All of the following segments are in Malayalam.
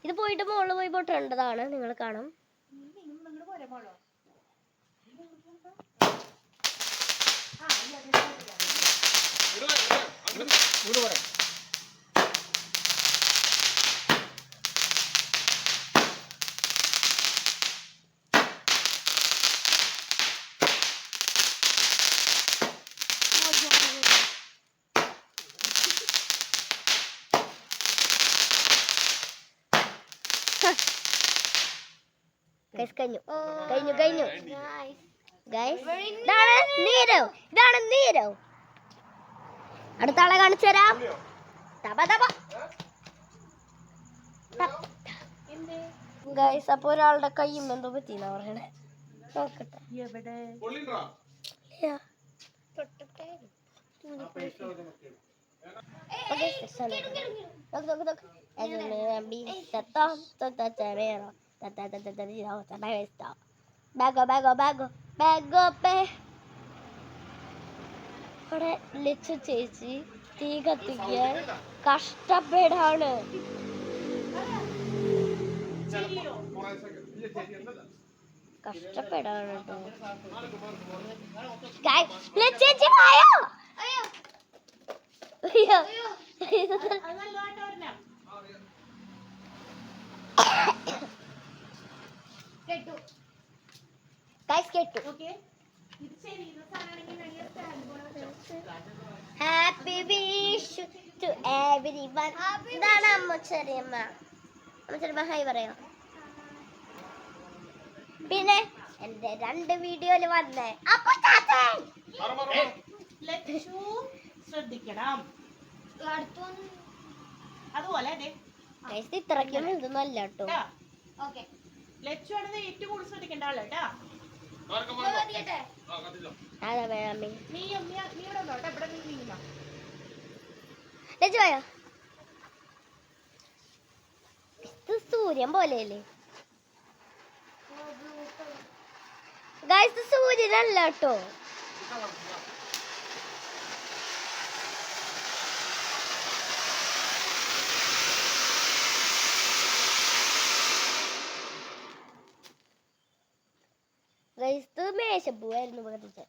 ഇത് പോയിട്ട് മുകളിൽ പോയി പൊട്ടേണ്ടതാണ്. നിങ്ങൾ കാണാം. കഴിഞ്ഞു. ഇതാണ് നീരവ്. അടുത്ത ആളെ കാണിച്ചു തരാം. ഗൈസ്, അപ്പൊ ഒരാളുടെ കയ്യും എന്തോ പറ്റിയെന്നാ പറയണേ. നോക്കട്ടെ. ഇവിടെ ലച്ചു ചേച്ചി തീ കത്തിക്കാൻ കഷ്ടപ്പെടാണ്. ചേച്ചി പോയോ? Happy wish to everyone. ഇതാണ് അമ്മച്ചറിയമ്മ. അമ്മച്ചറിയമ്മ ഹായ് പറയാം. പിന്നെ എന്റെ 2 വീഡിയോയില് വന്നേ. അപ്പൊ ശ്രദ്ധിക്കണം. അതുപോലെ ഇത്രയ്ക്കൊന്നും ഇതൊന്നല്ല കേട്ടോ. ലച്ചുവാണ് ഏറ്റവും കൂടുതൽ ശ്രദ്ധിക്കേണ്ട ആള് കേട്ടാ. സൂര്യൻ പോലെയല്ലേ ഗൈസ്? സൂര്യനല്ല കേട്ടോ. മേശപ്പൂവായിരുന്നു പകർച്ച.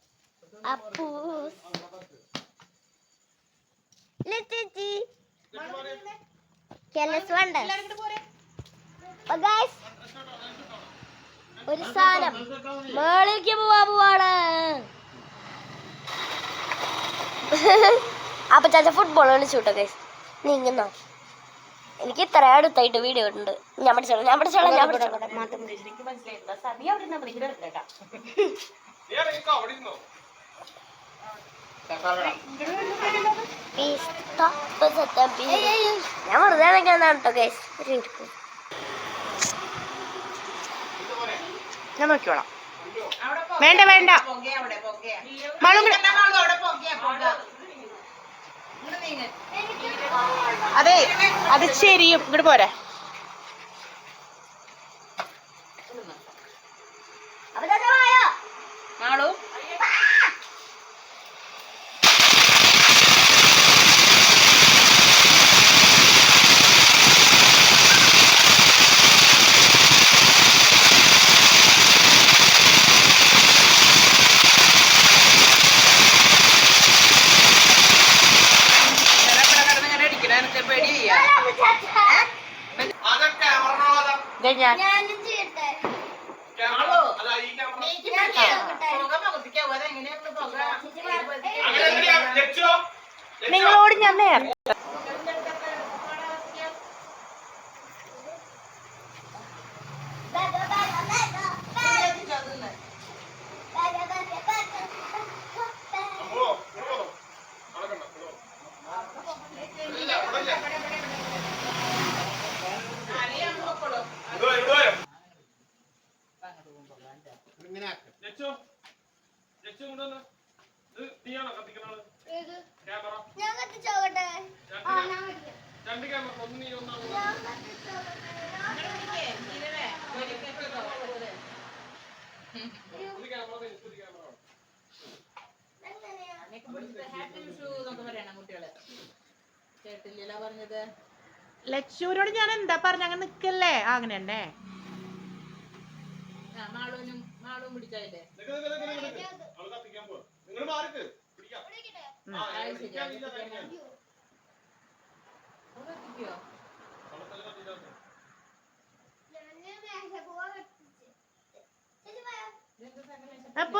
അപ്പൂസ് ഒരു സാധനം മേളിലേക്ക് പോവാണ്. അപ്പൊ ചാച്ച ഫുട്ബോൾ കളിച്ചു കേട്ടോ ഗൈസ്. നീങ്ങുന്നോ? എനിക്ക് ഇത്ര അടുത്തായിട്ട് വീഡിയോ ഉണ്ട്. ഞാൻ പഠിച്ചോളാം. ഞാൻ വെറുതെ കേട്ടോ ഗൈസ്. ഞാൻ നോക്കിക്കോളാം. വേണ്ട അതെ, അത് ശരിയും. ഇങ്ങോട്ട് പോരെ. മാളു നിങ്ങളോട് ഞാൻ നേരത്തെ ലച്ചൂരോട് ഞാൻ എന്താ പറഞ്ഞ അങ്ങ് നിക്കല്ലേ അങ്ങനെ തന്നെ അപ്പൊ